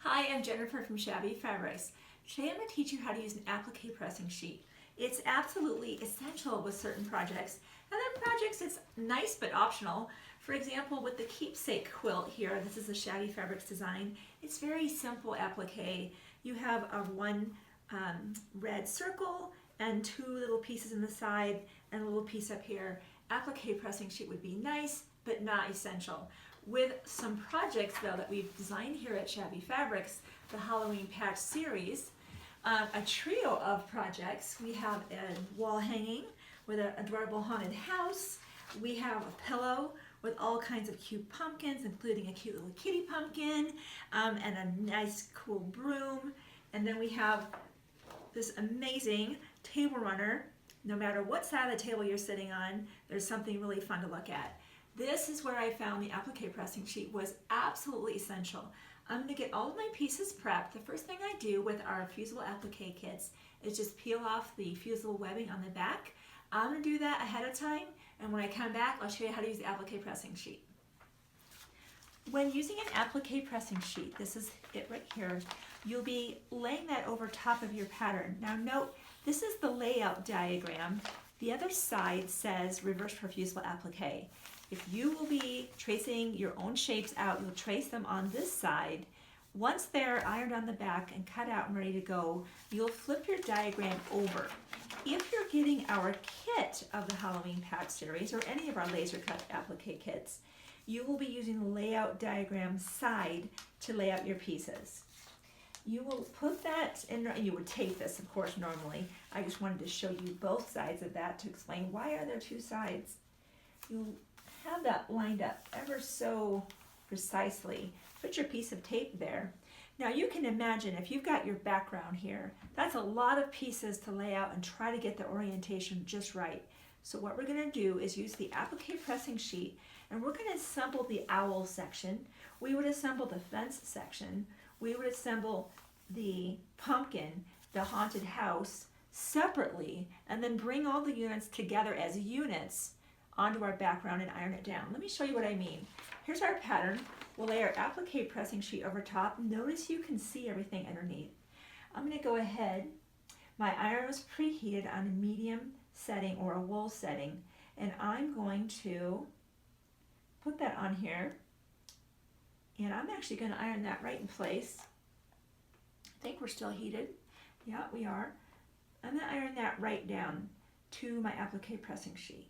Hi, I'm Jennifer from Shabby Fabrics. Today I'm going to teach you how to use an applique pressing sheet. It's absolutely essential with certain projects. And then projects, it's nice but optional. For example, with the keepsake quilt here, this is a Shabby Fabrics design. It's very simple applique. You have a one red circle and two little pieces in the side and a little piece up here. Applique pressing sheet would be nice but not essential. With some projects though that we've designed here at Shabby Fabrics, the Halloween patch series, a trio of projects. We have a wall hanging with an adorable haunted house. We have a pillow with all kinds of cute pumpkins, including a cute little kitty pumpkin and a nice cool broom. And then we have this amazing table runner. No matter what side of the table you're sitting on, there's something really fun to look at. This is where I found the applique pressing sheet was absolutely essential. I'm going to get all of my pieces prepped. The first thing I do with our fusible applique kits is just peel off the fusible webbing on the back. I'm going to do that ahead of time, and when I come back, I'll show you how to use the applique pressing sheet. When using an applique pressing sheet, this is it right here, you'll be laying that over top of your pattern. Now note, this is the layout diagram. The other side says reverse fusible applique. If you will be tracing your own shapes out, you'll trace them on this side. Once they're ironed on the back and cut out and ready to go, you'll flip your diagram over. If you're getting our kit of the Halloween patch series or any of our laser cut applique kits, you will be using the layout diagram side to lay out your pieces. You will put that in, and you would tape this, of course, normally. I just wanted to show you both sides of that to explain why are there two sides. You have that lined up ever so precisely. Put your piece of tape there. Now you can imagine if you've got your background here, that's a lot of pieces to lay out and try to get the orientation just right. So what we're going to do is use the applique pressing sheet, and we're going to assemble the owl section. We would assemble the fence section. We would assemble the pumpkin, the haunted house separately, and then bring all the units together as units onto our background and iron it down. Let me show you what I mean. Here's our pattern. We'll lay our applique pressing sheet over top. Notice you can see everything underneath. I'm going to go ahead. My iron was preheated on a medium setting or a wool setting, and I'm going to put that on here, and I'm actually going to iron that right in place. I think we're still heated. Yeah, we are. I'm going to iron that right down to my applique pressing sheet.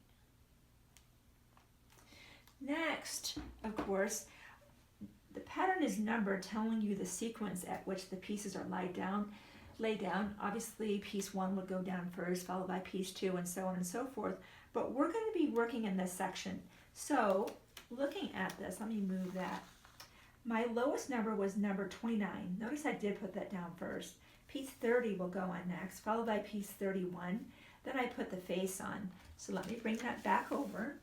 Next, of course, the pattern is numbered, telling you the sequence at which the pieces are laid down. Obviously, piece 1 would go down first, followed by piece 2, and so on and so forth. But we're going to be working in this section. So, looking at this, let me move that. My lowest number was number 29. Notice I did put that down first. Piece 30 will go on next, followed by piece 31. Then I put the face on. So let me bring that back over.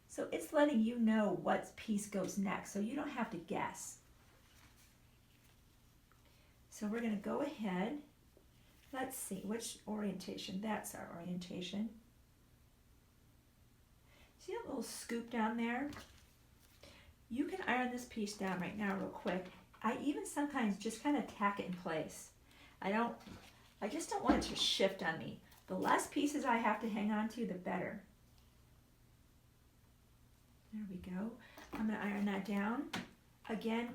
So it's letting you know what piece goes next, so you don't have to guess. So we're going to go ahead. Let's see, which orientation? That's our orientation. See that little scoop down there? You can iron this piece down right now real quick. I even sometimes just kind of tack it in place. I just don't want it to shift on me. The less pieces I have to hang on to, the better. There we go. I'm going to iron that down. Again,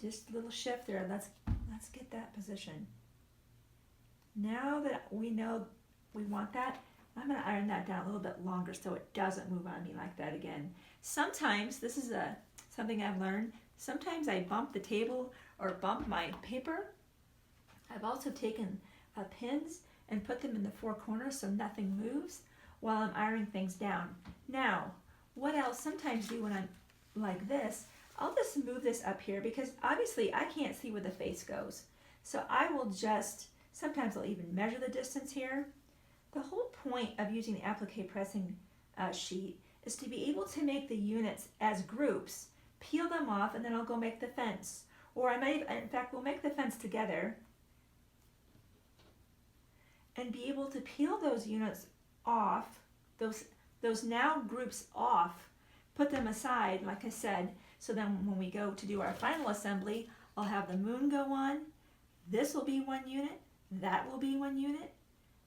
just a little shift there. Let's get that position. Now that we know we want that, I'm going to iron that down a little bit longer so it doesn't move on me like that again. Sometimes, this is something I've learned, sometimes I bump the table or bump my paper. I've also taken pins and put them in the four corners so nothing moves while I'm ironing things down. Now, what I'll sometimes do when I'm like this, I'll just move this up here because obviously I can't see where the face goes. So I will just, sometimes I'll even measure the distance here. The whole point of using the applique pressing sheet is to be able to make the units as groups, peel them off, and then I'll go make the fence. Or I might, in fact, we'll make the fence together and be able to peel those units off, those now groups off, put them aside, like I said, so then when we go to do our final assembly, I'll have the moon go on. This will be one unit. That will be one unit.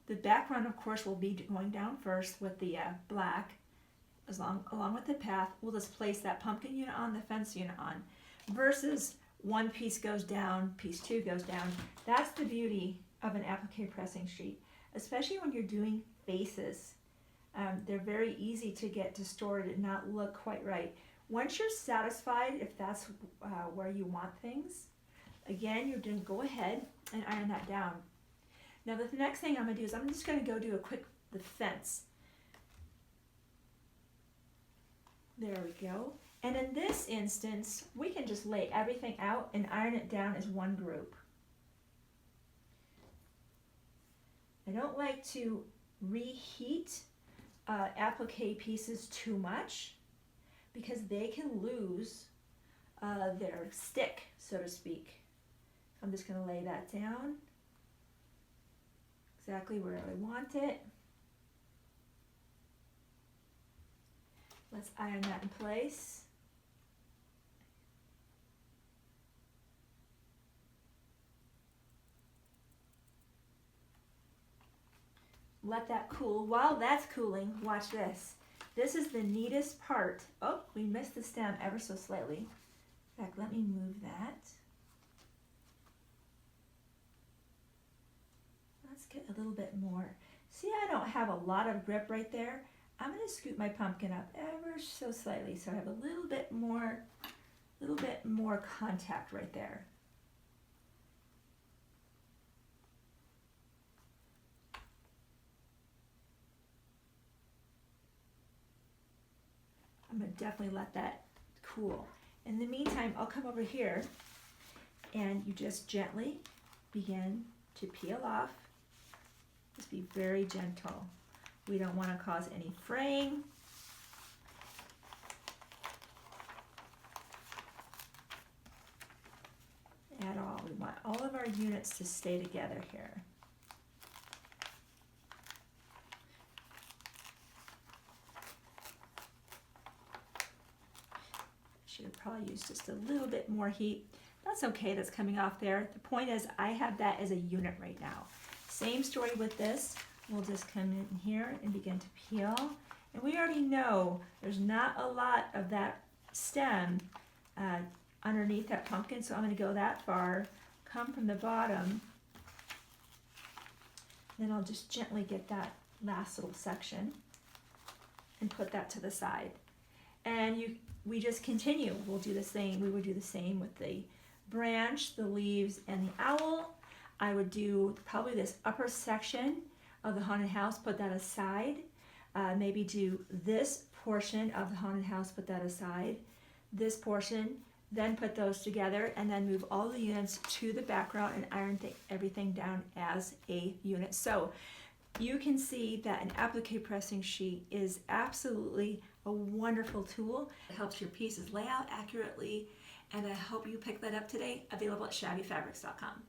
The background, of course, will be going down first with the black. Along with the path, we'll just place that pumpkin unit on, the fence unit on, versus one piece goes down, piece two goes down. That's the beauty of an applique pressing sheet, especially when you're doing faces. They're very easy to get distorted and not look quite right. Once you're satisfied, if that's where you want things, again, you're going to go ahead and iron that down. Now the next thing I'm going to do is I'm just going to go do the fence. There we go. And in this instance, we can just lay everything out and iron it down as one group. I don't like to reheat applique pieces too much because they can lose their stick, so to speak. I'm just going to lay that down exactly where I want it. Let's iron that in place. Let that cool. While that's cooling, watch this. This is the neatest part. Oh, we missed the stem ever so slightly. In fact, let me move that. Let's get a little bit more. See, I don't have a lot of grip right there. I'm going to scoot my pumpkin up ever so slightly so I have a little bit more contact right there. I'm going to definitely let that cool. In the meantime, I'll come over here and you just gently begin to peel off. Just be very gentle. We don't want to cause any fraying. At all. We want all of our units to stay together here. Should have probably used just a little bit more heat. That's okay, that's coming off there. The point is I have that as a unit right now. Same story with this. We'll just come in here and begin to peel. And we already know there's not a lot of that stem underneath that pumpkin, so I'm going to go that far, come from the bottom, then I'll just gently get that last little section and put that to the side. And we just continue. We'll do the same. We would do the same with the branch, the leaves, and the owl. I would do probably this upper section of the haunted house, put that aside. Maybe do this portion of the haunted house, put that aside. This portion, then put those together, and then move all the units to the background and iron everything down as a unit. So you can see that an applique pressing sheet is absolutely a wonderful tool. It helps your pieces lay out accurately, and I hope you pick that up today. Available at shabbyfabrics.com.